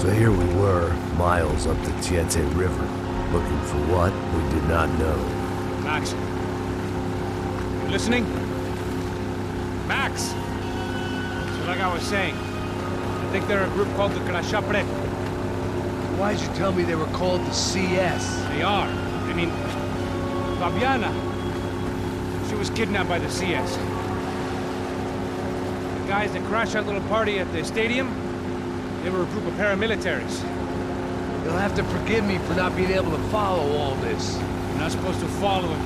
So here we were, miles up the Tiete River, looking for what we did not know. Max, you listening? Max! So like I was saying, I think they're a group called the Crachá Preto. Why'd you tell me they were called the CS? They are. I mean, Fabiana, she was kidnapped by the CS. The guys that crashed that little party at the stadium, they were a group of paramilitaries. You'll have to forgive me for not being able to follow all this. You're not supposed to follow it.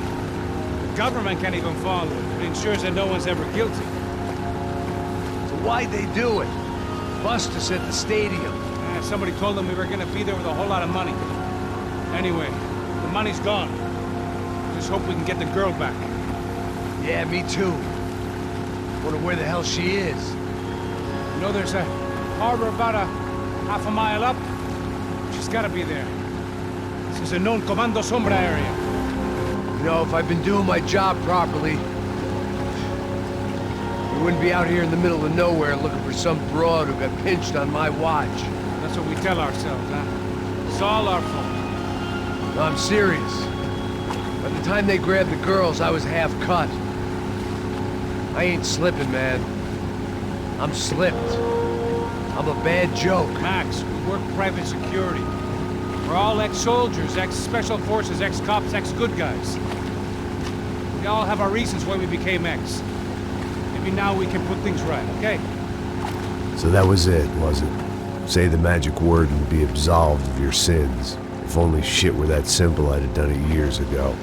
The government can't even follow it. It ensures that no one's ever guilty. So why'd they do it? Bust us at the stadium. Somebody told them we were gonna be there with a whole lot of money. Anyway, the money's gone. Just hope we can get the girl back. Yeah, me too. Wonder where the hell she is. You know, there's a harbor about a half a mile up. She's gotta be there. This is a known Comando Sombra area. You know, if I'd been doing my job properly, we wouldn't be out here in the middle of nowhere looking for some broad who got pinched on my watch. That's what we tell ourselves, huh? It's all our fault. No, I'm serious. By the time they grabbed the girls, I was half cut. I ain't slipping, man. I'm slipped. I'm a bad joke. Max, we work private security. We're all ex-soldiers, ex-special forces, ex-cops, ex-good guys. We all have our reasons why we became ex. Maybe now we can put things right, okay? So that was it, was it? Say the magic word and be absolved of your sins. If only shit were that simple, I'd have done it years ago.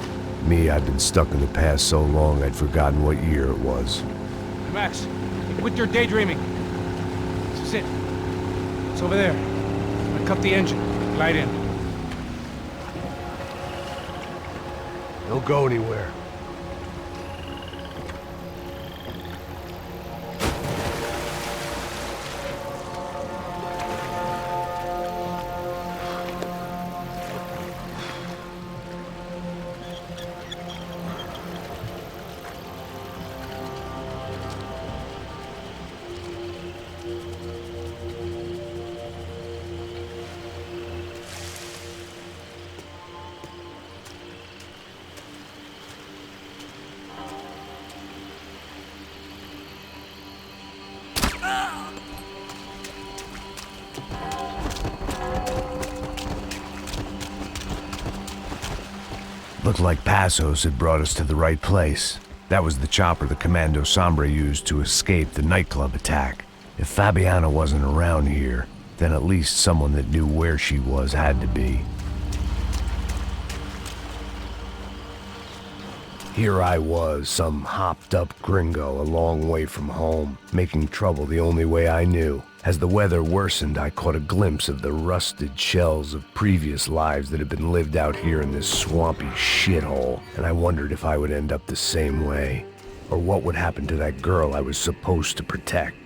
Me, I'd been stuck in the past so long I'd forgotten what year it was. Max, quit your daydreaming. This is it. It's over there. I'm gonna cut the engine. Glide in. Don't go anywhere. Looked like Passos had brought us to the right place. That was the chopper the Comando Sombra used to escape the nightclub attack. If Fabiana wasn't around here, then at least someone that knew where she was had to be. Here I was, some hopped-up gringo a long way from home, making trouble the only way I knew. As the weather worsened, I caught a glimpse of the rusted shells of previous lives that had been lived out here in this swampy shithole, and I wondered if I would end up the same way, or what would happen to that girl I was supposed to protect.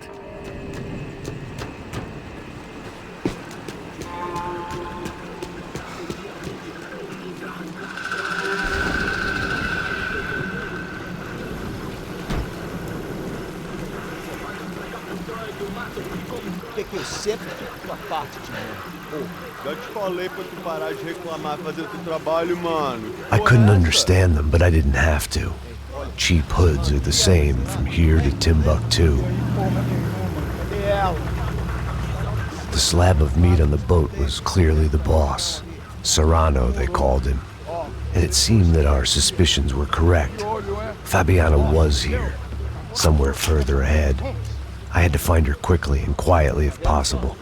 Que eu sempre fico tua parte de mim. Já te falei pra tu parar de reclamar, fazer o teu trabalho, mano. I couldn't understand them, but I didn't have to. Cheap hoods are the same from here to Timbuktu. The slab of meat on the boat was clearly the boss. Serrano, they called him. And it seemed that our suspicions were correct. Fabiana was here, somewhere further ahead. I had to find her quickly and quietly if possible.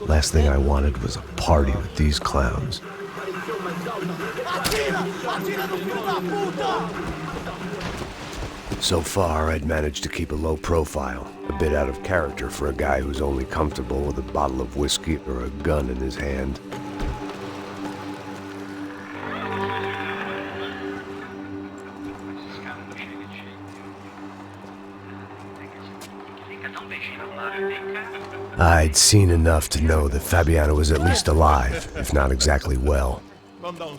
Last thing I wanted was a party with these clowns. So far, I'd managed to keep a low profile, a bit out of character for a guy who's only comfortable with a bottle of whiskey or a gun in his hand. I'd seen enough to know that Fabiana was at least alive, if not exactly well.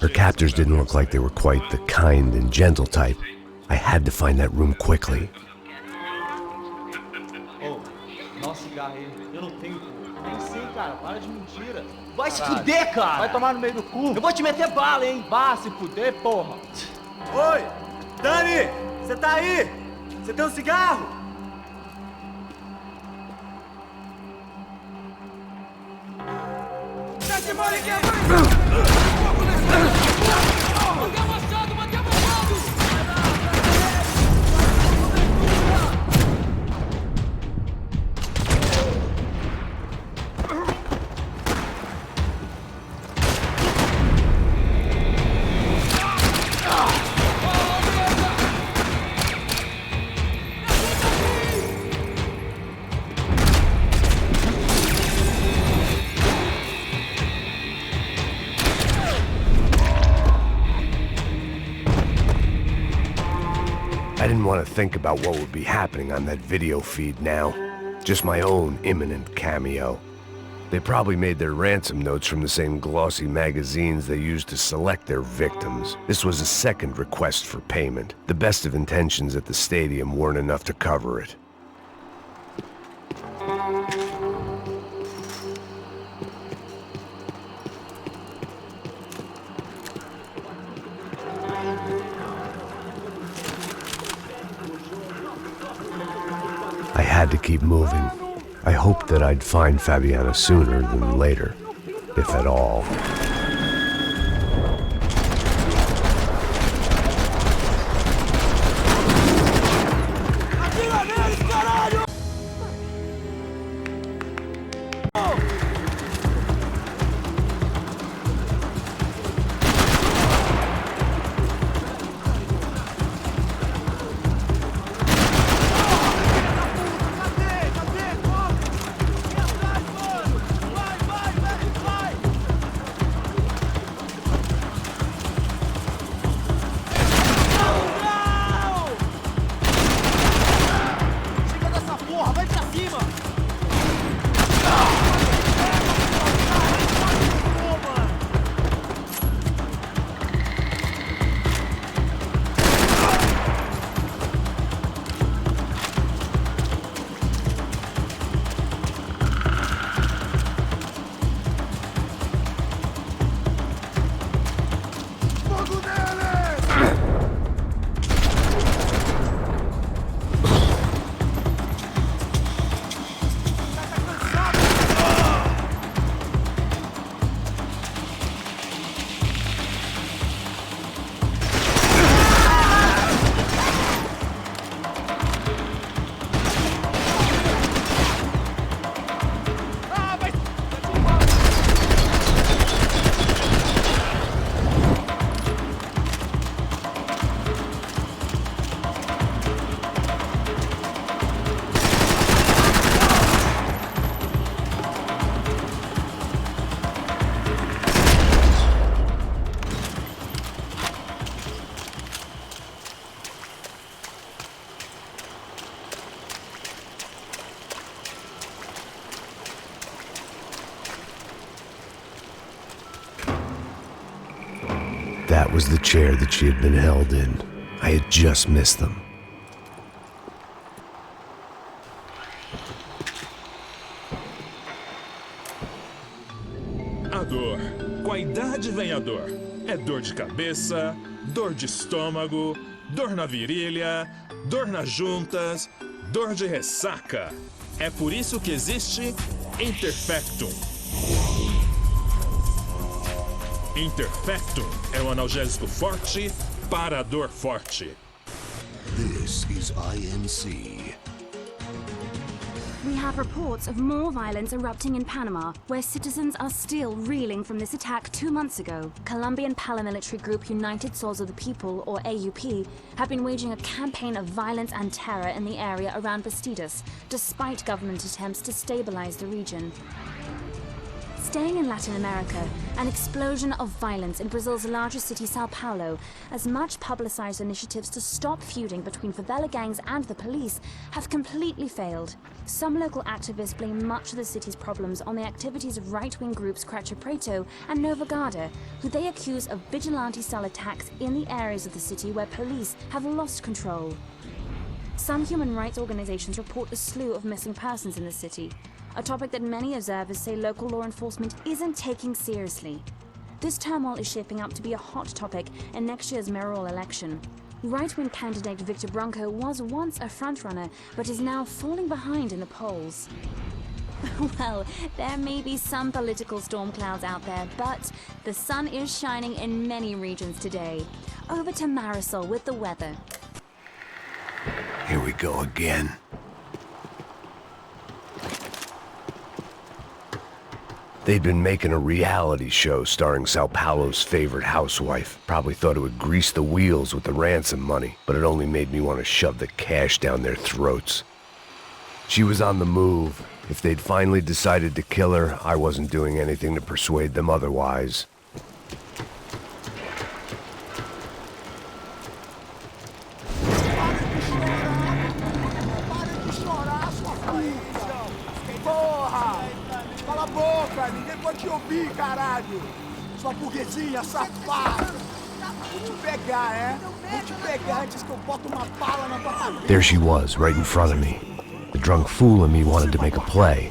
Her captors didn't look like they were quite the kind and gentle type. I had to find that room quickly. Ô, dá um cigarro aí. Eu não tenho, pô. Tem sim, cara. Para de mentira. Vai se Caralho. fuder, cara. Vai tomar no meio do cu. Eu vou te meter bala, hein. Vá se fuder, porra. Oi! Dani! Você tá aí? Você tem um cigarro? I didn't want to think about what would be happening on that video feed now. Just my own imminent cameo. They probably made their ransom notes from the same glossy magazines they used to select their victims. This was a second request for payment. The best of intentions at the stadium weren't enough to cover it. I had to keep moving. I hoped that I'd find Fabiana sooner than later, if at all. That was the chair that she had been held in. I had just missed them. A dor. Com a idade vem a dor. É dor de cabeça, dor de estômago, dor na virilha, dor nas juntas, dor de ressaca. É por isso que existe Interfectum. Interfectum é um analgésico forte para a dor forte. This is INC. We have reports of more violence erupting in Panama, where citizens are still reeling from this attack 2 months ago. Colombian paramilitary group United Souls of the People, or AUP, have been waging a campaign of violence and terror in the area around Bastidas, despite government attempts to stabilize the region. Staying in Latin America, an explosion of violence in Brazil's largest city, Sao Paulo, as much publicized initiatives to stop feuding between favela gangs and the police have completely failed. Some local activists blame much of the city's problems on the activities of right-wing groups Crachá, Preto and Nova Guarda, who they accuse of vigilante-style attacks in the areas of the city where police have lost control. Some human rights organizations report a slew of missing persons in the city, a topic that many observers say local law enforcement isn't taking seriously. This turmoil is shaping up to be a hot topic in next year's mayoral election. Right-wing candidate Victor Branco was once a frontrunner, but is now falling behind in the polls. Well, there may be some political storm clouds out there, but the sun is shining in many regions today. Over to Marisol with the weather. Here we go again. They'd been making a reality show starring Sao Paulo's favorite housewife. Probably thought it would grease the wheels with the ransom money, but it only made me want to shove the cash down their throats. She was on the move. If they'd finally decided to kill her, I wasn't doing anything to persuade them otherwise. Cala a boca, ninguém pode te ouvir, caralho! Sua burguesinha safada! Vou te pegar, é? Vou te pegar antes que eu boto uma bala na tua cabeça! There she was, right in front of me. The drunk fool in me wanted to make a play.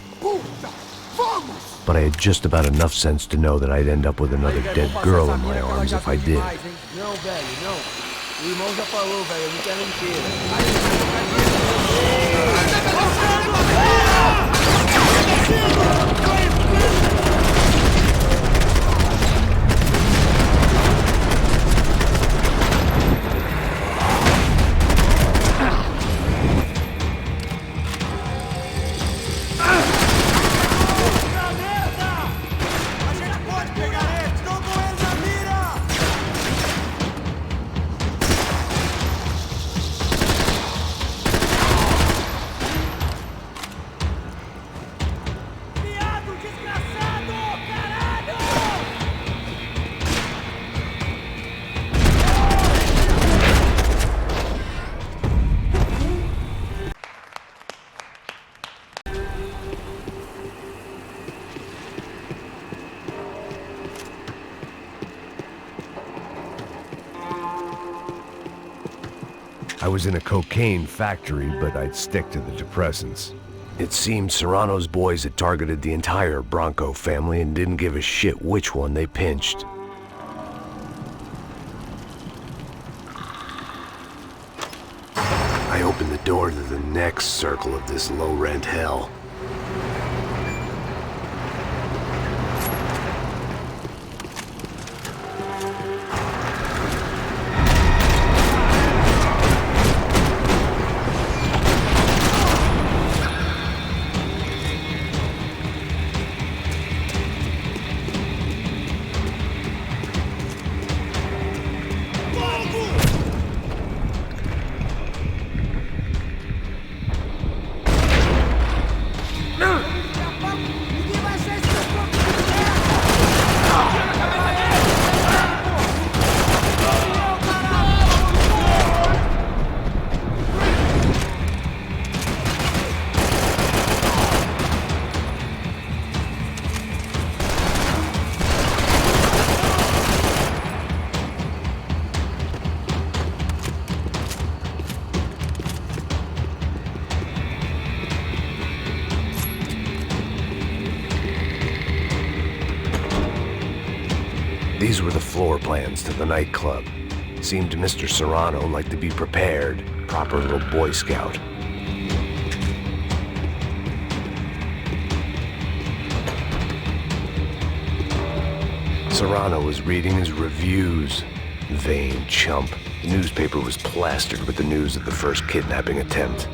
But I had just about enough sense to know that I'd end up with another dead girl in my arms if I did. Não, velho, não. O irmão já falou, velho, eu não quero inteira. I was in a cocaine factory, but I'd stick to the depressants. It seemed Serrano's boys had targeted the entire Branco family and didn't give a shit which one they pinched. I opened the door to the next circle of this low-rent hell. These were the floor plans to the nightclub. Seemed Mr. Serrano liked to be prepared, proper little Boy Scout. Serrano was reading his reviews. Vain chump. The newspaper was plastered with the news of the first kidnapping attempt.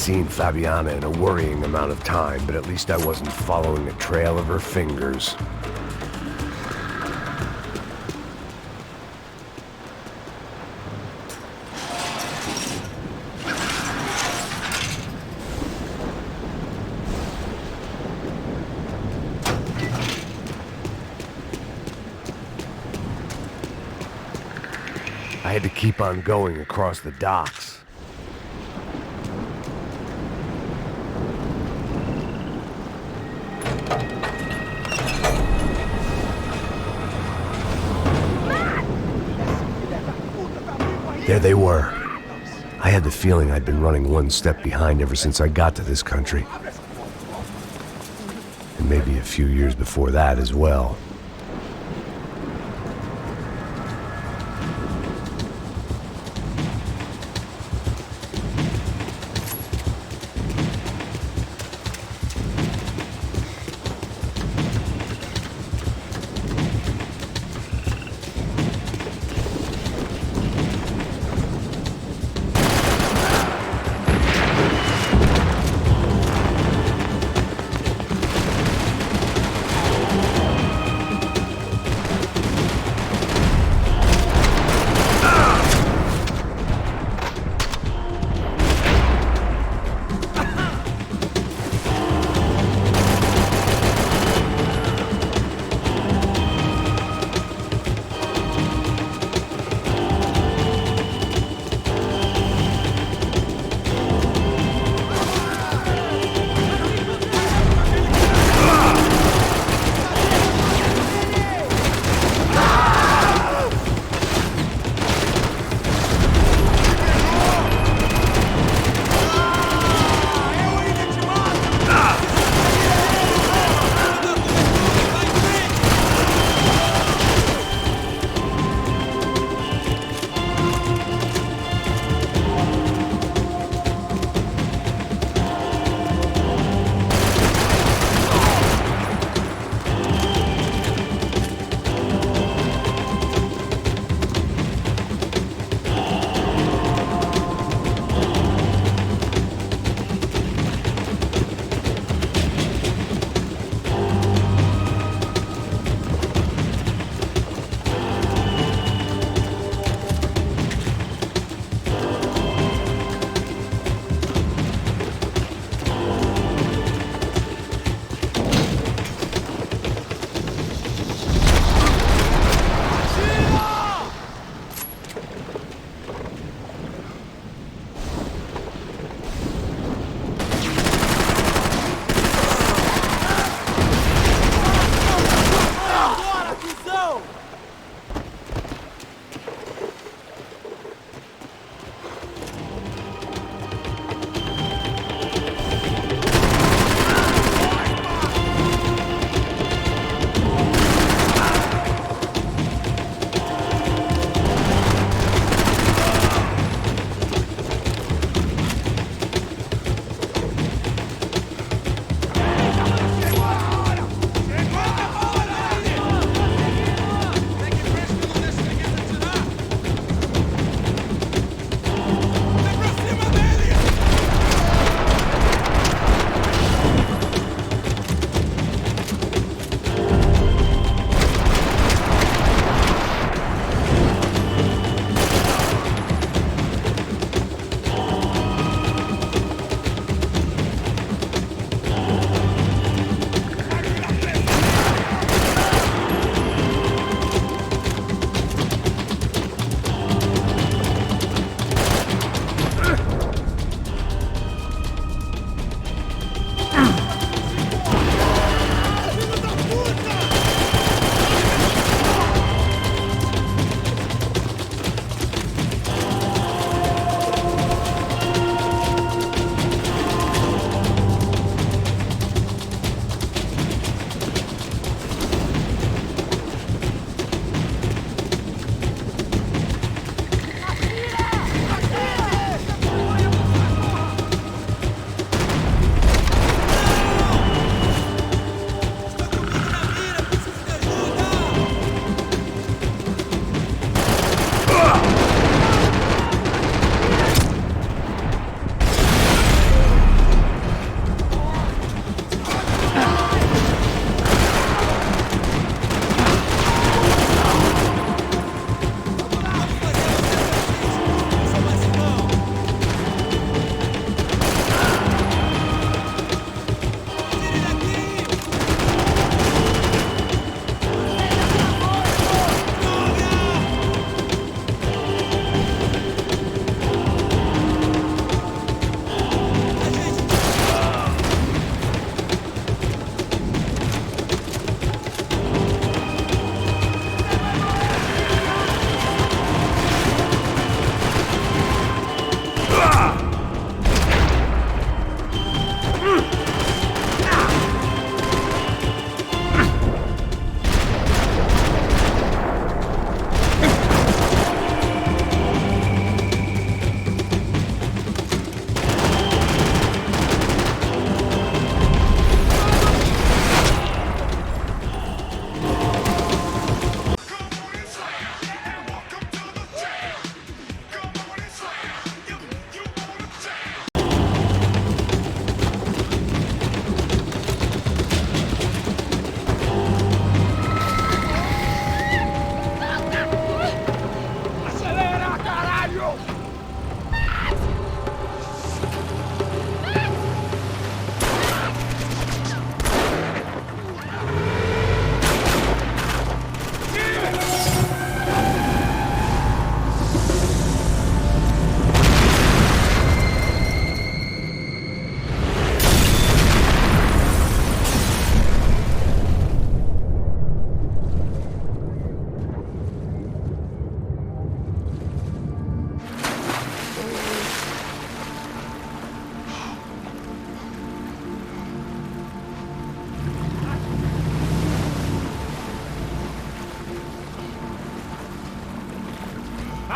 seen Fabiana in a worrying amount of time, but at least I wasn't following a trail of her fingers. I had to keep on going across the docks. There they were. I had the feeling I'd been running one step behind ever since I got to this country. And maybe a few years before that as well.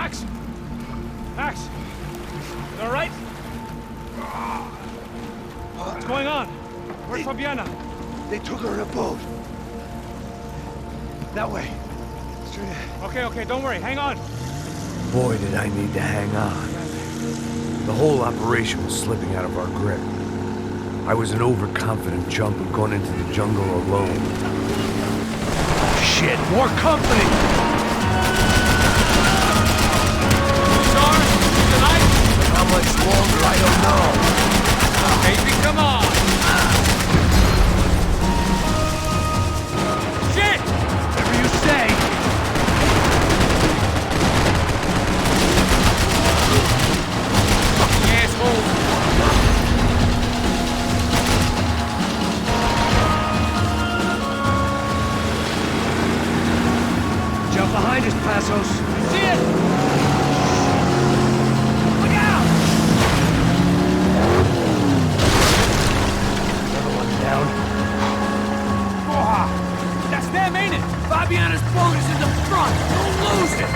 Max! Max! You all right? What's going on? Where's Fabiana? They took her in a boat. That way. Straight ahead. Okay, don't worry. Hang on. Boy, did I need to hang on. The whole operation was slipping out of our grip. I was an overconfident chump who'd gone into the jungle alone. Shit, more company! Stars, tonight? How much longer, I don't know. Baby, come on! Shit! Whatever you say. Fucking asshole! Jump behind us, Passos. See it! Look out! Another one down. Oh, that's them, ain't it? Fabiana's boat is in the front. Don't lose it.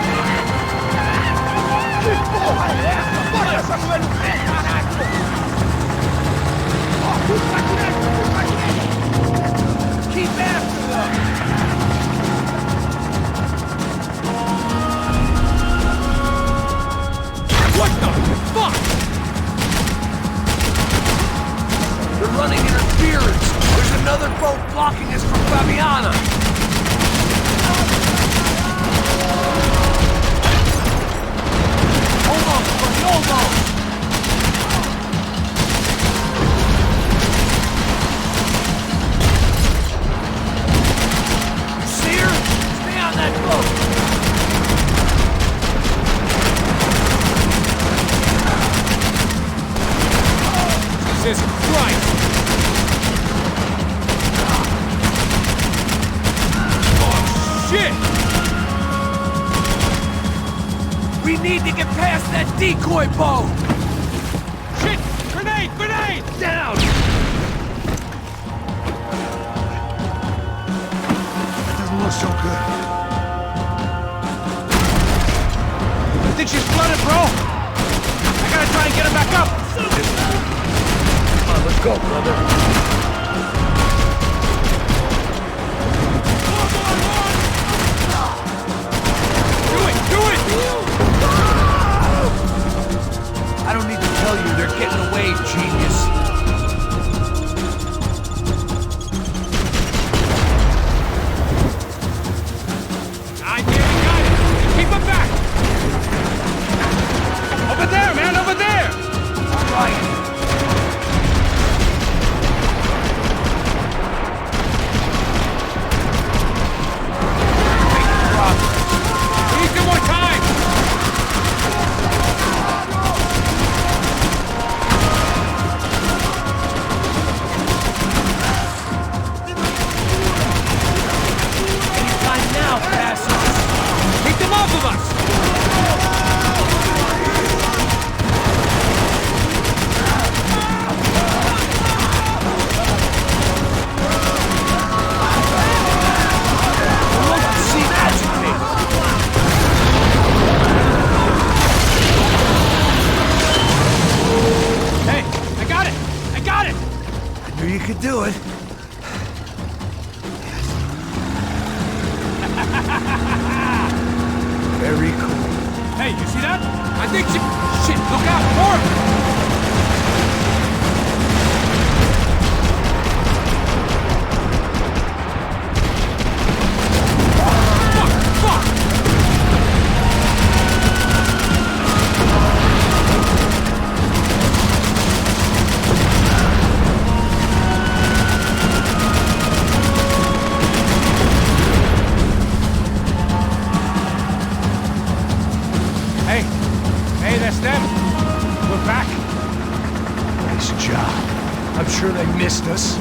Keep after them. What the fuck? They're running interference. There's another boat blocking us from Fabiana. Almost, buddy, almost. You see her? Stay on that boat. Jesus Christ! Oh, shit! We need to get past that decoy boat. Shit! Grenade! Grenade! Down. That doesn't look so good. I think she's flooded, bro! I gotta try and get her back up! Come on, let's go, brother. Do it! Do it! I don't need to tell you, they're getting away, genius. I nearly got it! Keep her back! Over there, man! Over there! All right. We need some more time! Anytime now, Passos. Keep them off of us! See agitate. Hey, I got it! I got it! I knew you could do it. Very cool. Hey, you see that? I think she... Shit, look out! More! Fuck! Fuck! Hey! Hey, that's them! We're back! Nice job. I'm sure they missed us.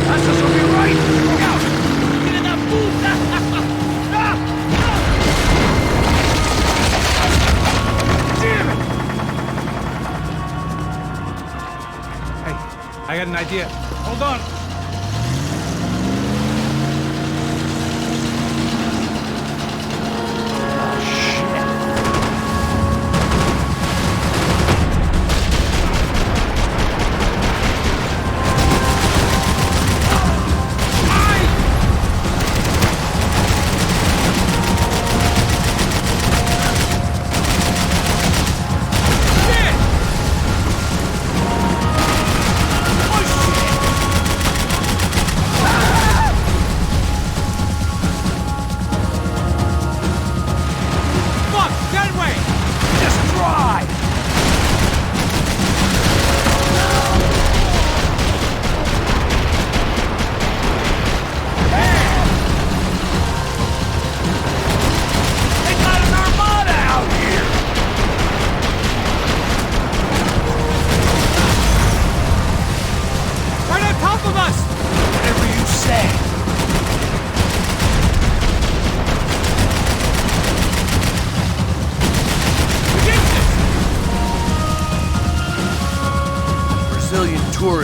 Passos will be right. Look out! Get in that puta! Damn it! Hey, I got an idea. Hold on!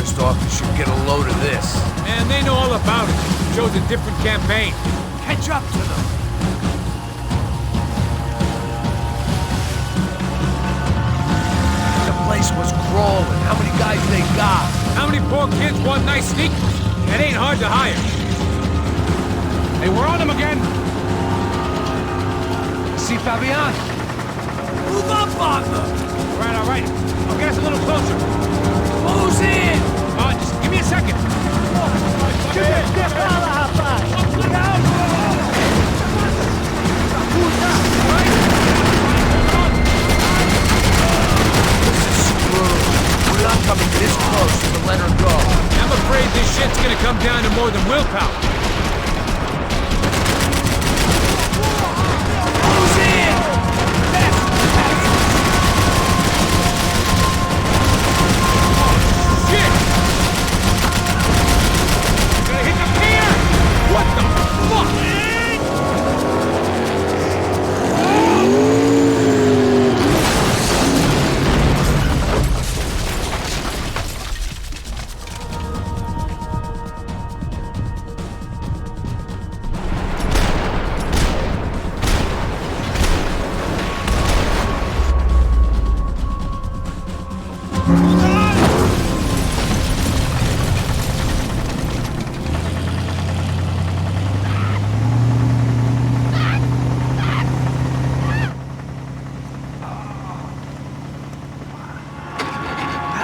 tourist office should get a load of this. Man, they know all about it. Shows a different campaign. Catch up to them. The place was crawling. How many guys they got? How many poor kids want nice sneakers? That ain't hard to hire. Hey, we're on them again. See Fabian? Move up on them. All right. I'll get us a little closer. Close in. Just give me a second. We're not coming this close to let her go. I'm afraid this shit's gonna come down to more than willpower. Close in. Shit! Gonna hit the pier! What the fuck?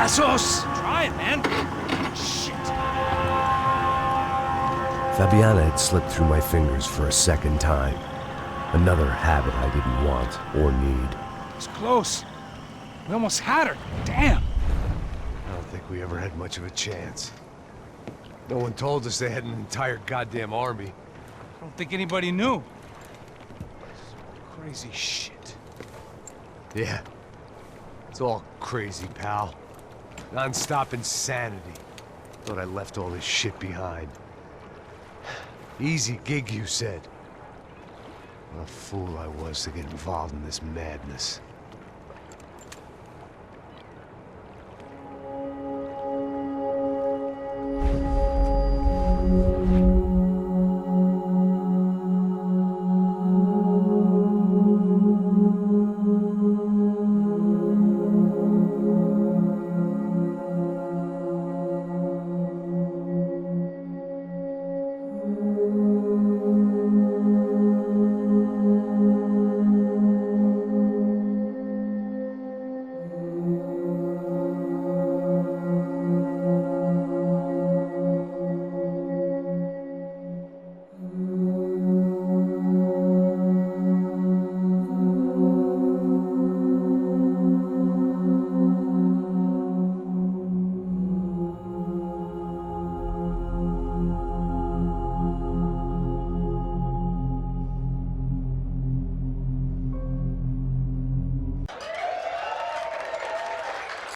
Passos. Try it, man. Shit. Fabiana had slipped through my fingers for a second time. Another habit I didn't want or need. It's close. We almost had her. Damn. I don't think we ever had much of a chance. No one told us they had an entire goddamn army. I don't think anybody knew. Crazy shit. Yeah. It's all crazy, pal. Non-stop insanity. Thought I left all this shit behind. Easy gig, you said. What a fool I was to get involved in this madness.